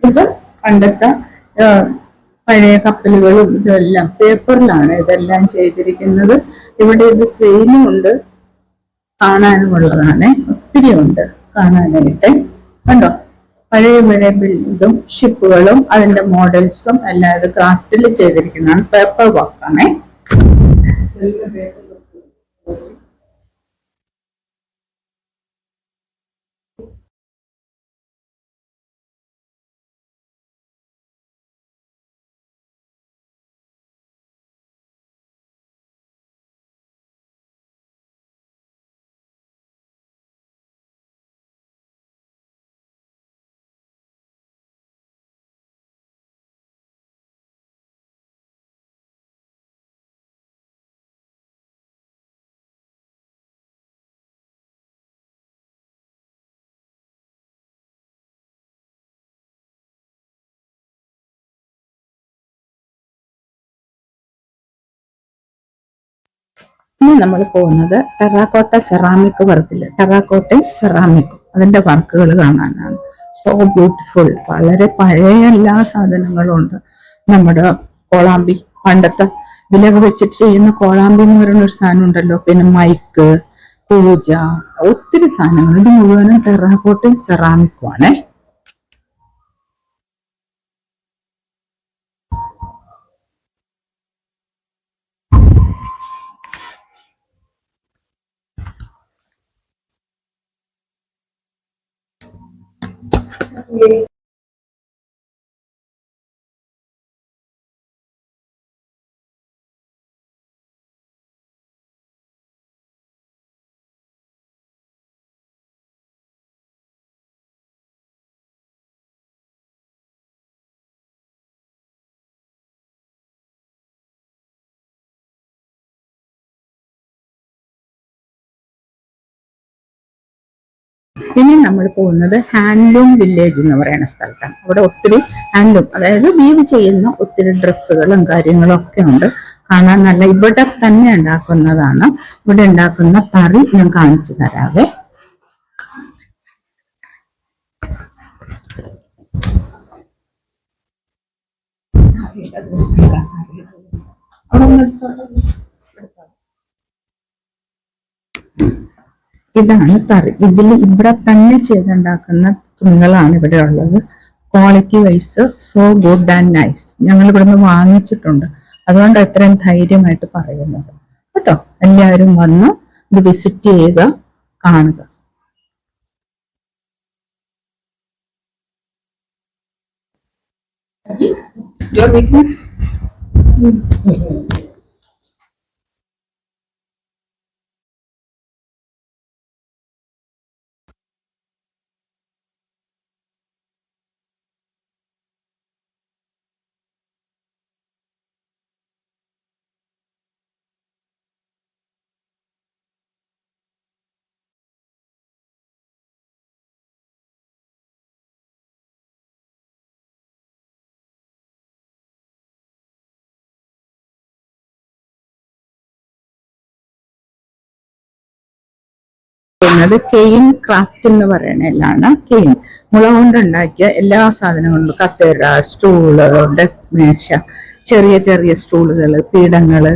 ഇത് പണ്ടത്തെ പഴയ കപ്പലുകളും ഇതെല്ലാം പേപ്പറിലാണ് ഇതെല്ലാം ചെയ്തിരിക്കുന്നത്. ഇവിടെ ഇത് സെയിലും ഉണ്ട്, കാണാനുമുള്ളതാണ്. ഒത്തിരി ഉണ്ട് കാണാനായിട്ട്. കണ്ടോ, പഴയ പഴയ ഇതും ഷിപ്പുകളും അതിന്റെ മോഡൽസും എല്ലാം ഇത് ക്രാഫ്റ്റിൽ ചെയ്തിരിക്കുന്നതാണ്. പേപ്പർ വർക്കാണേ. ഇനി നമ്മൾ പോകുന്നത് ടെറാക്കോട്ട സെറാമിക് വർക്കില്, ടെറാക്കോട്ടയും സെറാമിക്കും അതിന്റെ വർക്കുകൾ കാണാനാണ്. So beautiful. വളരെ പഴയ എല്ലാ സാധനങ്ങളും ഉണ്ട്. നമ്മുടെ കോളാമ്പി, പണ്ടത്തെ ഇതിലൊക്കെ വെച്ചിട്ട് ചെയ്യുന്ന കോളാമ്പി എന്ന് പറയുന്ന ഒരു സാധനം ഉണ്ടല്ലോ. പിന്നെ മൈക്ക്, പൂജ, ഒത്തിരി സാധനങ്ങൾ. ഇത് മുഴുവനും ടെറാക്കോട്ടയും സെറാമിക്കും ആണേ. ഇനി നമ്മൾ പോകുന്നത് ഹാൻഡ്ലൂം വില്ലേജ് എന്ന് പറയുന്ന സ്ഥലത്താണ്. അവിടെ ഒത്തിരി ഹാൻഡ്ലൂം, അതായത് വീവ് ചെയ്യുന്ന ഒത്തിരി ഡ്രസ്സുകളും കാര്യങ്ങളും ഒക്കെ ഉണ്ട്. കാണാൻ നല്ല, ഇവിടെ തന്നെ ഉണ്ടാക്കുന്നതാണ്. ഇവിടെ ഉണ്ടാക്കുന്ന തറി ഞാൻ കാണിച്ചു തരാവേ. ഇതാണ് തറി. ഇവിടെ തന്നെ ചെയ്തുണ്ടാക്കുന്ന തുണികളാണ് ഇവിടെ ഉള്ളത്. Quality wise so good and nice. ഞങ്ങൾ ഇവിടുന്ന് വാങ്ങിച്ചിട്ടുണ്ട്, അതുകൊണ്ട് എത്രയും ധൈര്യമായിട്ട് പറയുന്നത് കേട്ടോ. എല്ലാവരും വന്ന് ഇത് വിസിറ്റ് ചെയ്യുക, കാണുക. Your weakness? കെയിൻ ക്രാഫ്റ്റ് എന്ന് പറയുന്നതിലാണ്. കെയിൻ മുള കൊണ്ടുണ്ടാക്കിയ എല്ലാ സാധനങ്ങളും, കസേര, സ്റ്റൂള്, ഡെസ്ക് മേശ, ചെറിയ ചെറിയ സ്റ്റൂളുകള്, പീഠങ്ങള്,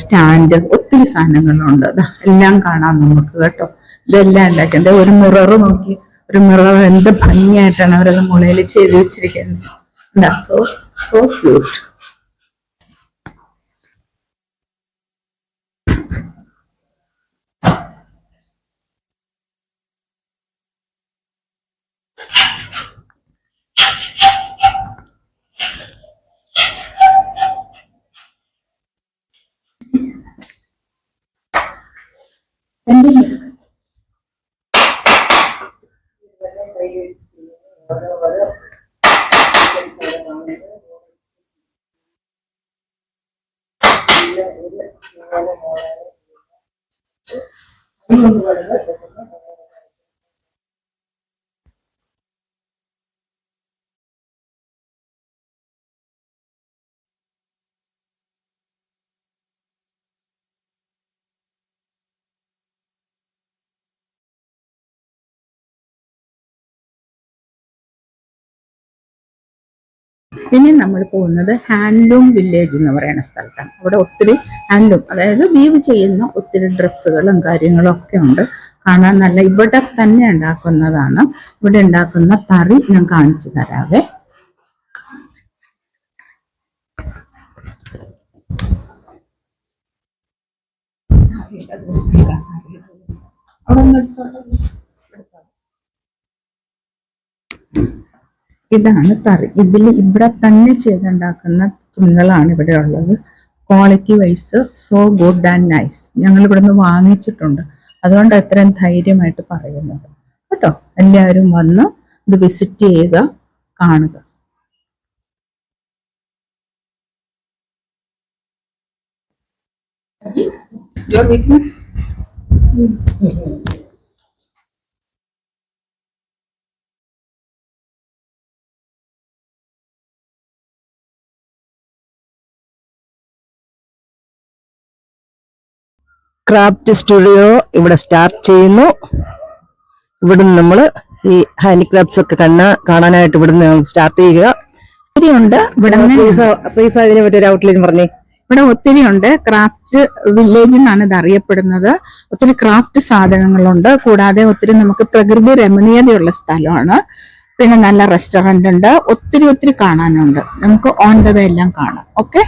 സ്റ്റാൻഡ്, ഒത്തിരി സാധനങ്ങളുണ്ട്. എല്ലാം കാണാം നമുക്ക് കേട്ടോ. ഇതെല്ലാം ഉണ്ടാക്കിയത് ഒരു മിറർ നോക്കി, ഒരു മിറർ എന്ത് ഭംഗിയായിട്ടാണ് അവരത് മുളയിൽ ചെയ്ത് വെച്ചിരിക്കുന്നത്. So so cute. ഇനി നമ്മൾ പോകുന്നത് ഹാൻഡ്ലൂം വില്ലേജ് എന്ന് പറയുന്ന സ്ഥലത്താണ്. അവിടെ ഒത്തിരി ഹാൻഡ്ലൂം, അതായത് വീവ് ചെയ്യുന്ന ഒത്തിരി ഡ്രസ്സുകളും കാര്യങ്ങളും ഒക്കെ ഉണ്ട്. കാണാൻ നല്ല, ഇവിടെ തന്നെ ഉണ്ടാക്കുന്നതാണ്. ഇവിടെ ഉണ്ടാക്കുന്ന തറി ഞാൻ കാണിച്ചു തരാവേ. ഇതാണ് തറി. ഇവിടെ തന്നെ ചെയ്തുണ്ടാക്കുന്ന തുണികളാണ് ഇവിടെ ഉള്ളത്. Quality wise so good and nice. ഞങ്ങൾ ഇവിടെ നിന്ന് വാങ്ങിച്ചിട്ടുണ്ട്, അതുകൊണ്ട് എത്രയും ധൈര്യമായിട്ട് പറയുന്നത് കേട്ടോ. എല്ലാവരും വന്ന് ഇത് വിസിറ്റ് ചെയ്യുക, കാണുക. Your weakness? ക്രാഫ്റ്റ് സ്റ്റുഡിയോ ഇവിടെ സ്റ്റാർട്ട് ചെയ്യുന്നു. ഇവിടുന്ന് നമ്മൾ ഈ ഹാൻഡിക്രാഫ്റ്റ്സ് ഒക്കെ കാണാനായിട്ട് ഇവിടുന്ന് സ്റ്റാർട്ട് ചെയ്യുക. ഒത്തിരി ഉണ്ട് ഇവിടെ. ഇതിനെ പറ്റി ഒരു ഔട്ട്ലൈൻ പറഞ്ഞേ. ഇവിടെ ഒത്തിരി ഉണ്ട്. ക്രാഫ്റ്റ് വില്ലേജ് എന്നാണ് ഇത് അറിയപ്പെടുന്നത്. ഒത്തിരി ക്രാഫ്റ്റ് സാധനങ്ങളുണ്ട്. കൂടാതെ ഒത്തിരി നമുക്ക് പ്രകൃതി രമണീയതയുള്ള സ്ഥലമാണ്. പിന്നെ നല്ല റെസ്റ്റോറന്റ് ഉണ്ട്. ഒത്തിരി കാണാനുണ്ട്. നമുക്ക് ഓൺ ദ വേ എല്ലാം കാണാം. ഓക്കെ.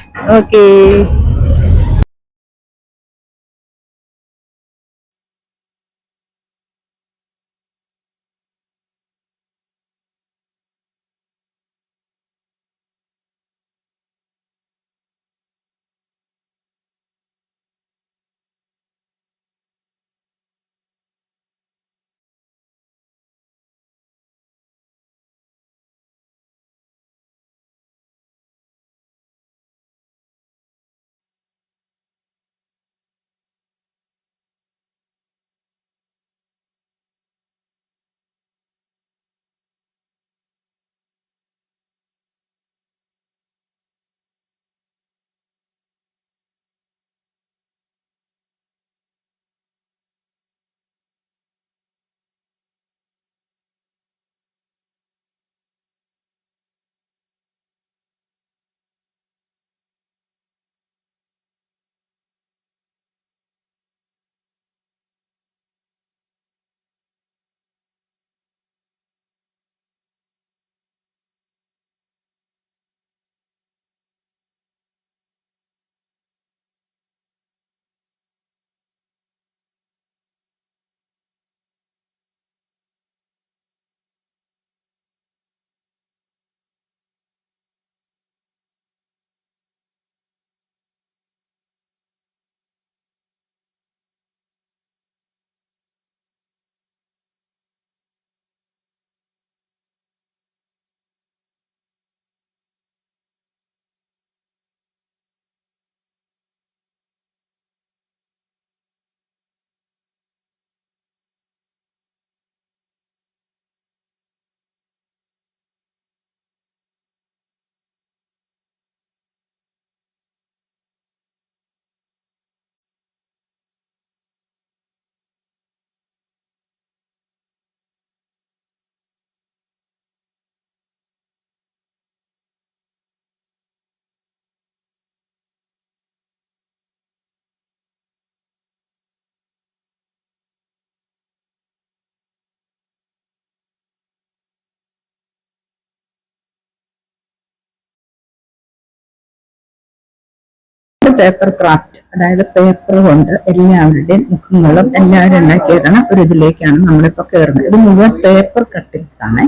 പേപ്പർ ക്രാഫ്റ്റ്, അതായത് പേപ്പർ കൊണ്ട് എല്ലാവരുടെയും മുഖങ്ങളും എല്ലാവരും ഉണ്ടാക്കിയേക്കണ ഒരു ഇതിലേക്കാണ് നമ്മളിപ്പോ കയറുന്നത്. ഇത് മുഴുവൻ പേപ്പർ കട്ടിങ്സ് ആണ്,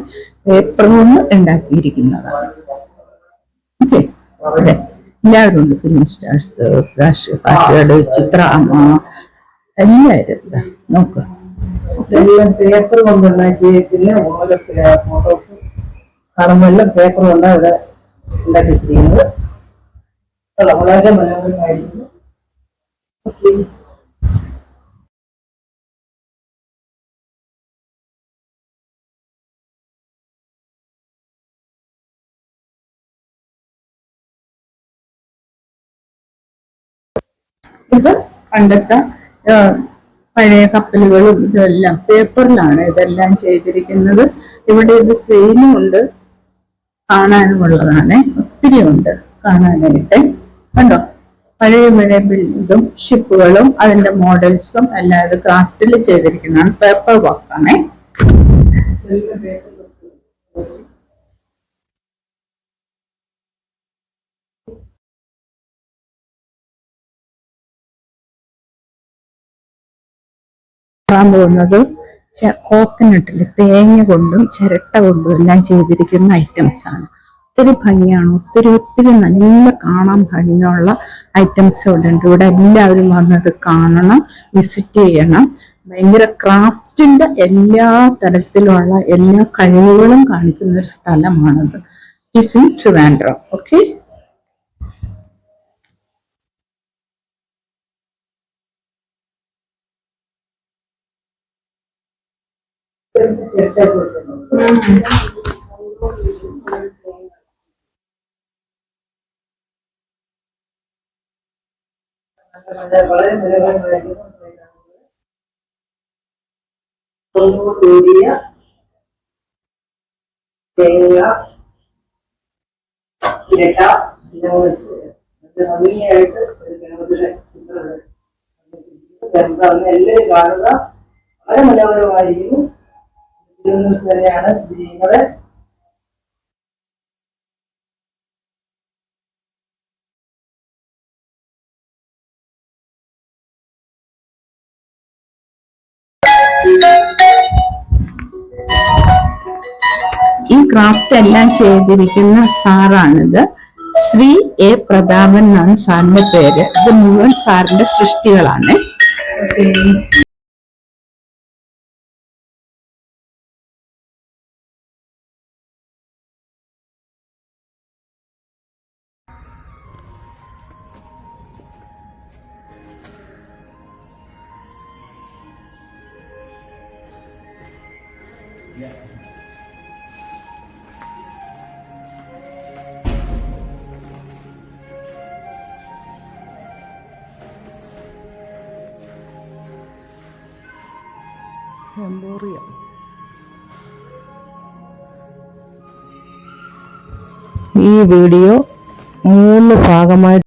പേപ്പർ കൊണ്ട് ഉണ്ടാക്കിയിരിക്കുന്നതാണ്. ഓക്കെ, അതെ, എല്ലാവരും ഉണ്ട്. ഫിലിം സ്റ്റാർസ്, രാഷ്ട്രീയ പാർട്ടികള്, ചിത്രാമ്മ, എല്ലാവരും നോക്കുക. പേപ്പർ കൊണ്ടുണ്ടാക്കിയിരിക്കുന്ന ഓരോ ഫോട്ടോസ് കാണുമ്പോഴെല്ലാം പേപ്പർ കൊണ്ടാണ് ഇവിടെ ഉണ്ടാക്കി വെച്ചിരിക്കുന്നത്. വളരെ മനോഹരമായിരുന്നു. ഇത് പണ്ടത്തെ പഴയ കപ്പലുകളും ഇതെല്ലാം പേപ്പറിലാണ് ഇതെല്ലാം ചെയ്തിരിക്കുന്നത്. ഇവിടെ ഇത് സെയിലും ഉണ്ട്, കാണാനുമുള്ളതാണ്. ഒത്തിരി ഉണ്ട് കാണാനായിട്ട്. കണ്ടോ, പഴയ പഴയ ഇതും ഷിപ്പുകളും അതിന്റെ മോഡൽസും എല്ലാം ഇത് ക്രാഫ്റ്റിൽ ചെയ്തിരിക്കുന്നതാണ്. പേപ്പർ വർക്കാണേ. പോകുന്നത് കോക്കനട്ടില് തേങ്ങ കൊണ്ടും ചിരട്ട കൊണ്ടും എല്ലാം ചെയ്തിരിക്കുന്ന ഐറ്റംസ് ആണ്. ഒത്തിരി ഭംഗിയാണ്, ഒത്തിരി ഒത്തിരി നല്ല കാണാൻ ഭംഗിയുള്ള ഐറ്റംസ് ഇവിടെ ഉണ്ട്. ഇവിടെ എല്ലാവരും വന്നത് കാണണം, വിസിറ്റ് ചെയ്യണം. ഭയങ്കര ക്രാഫ്റ്റിന്റെ എല്ലാ തരത്തിലുള്ള എല്ലാ കഴിവുകളും കാണിക്കുന്ന ഒരു സ്ഥലമാണത്. It's in Trivandrum. ഓക്കെ, വളരെ മനോഹരമായിരുന്നു. കൂടിയ തേങ്ങ, ചിരട്ട എല്ലാം വെച്ച് ഭംഗിയായിട്ട് ഒരു ഗണപതിയുടെ ചിത്രം എല്ലാവരും കാണുക. വളരെ മനോഹരമായിരിക്കുന്നു. തന്നെയാണ് സ്ഥിതി ചെയ്യുന്നത്. ഈ ക്രാഫ്റ്റ് എല്ലാം ചെയ്തിരിക്കുന്ന സാറാണിത്. ശ്രീ എ പ്രതാപൻ എന്നാണ് സാറിന്റെ പേര്. ഇത് മുഴുവൻ സാറിന്റെ സൃഷ്ടികളാണ്. എംപോറിയം. ഈ വീഡിയോ 3 ഭാഗമായിട്ട്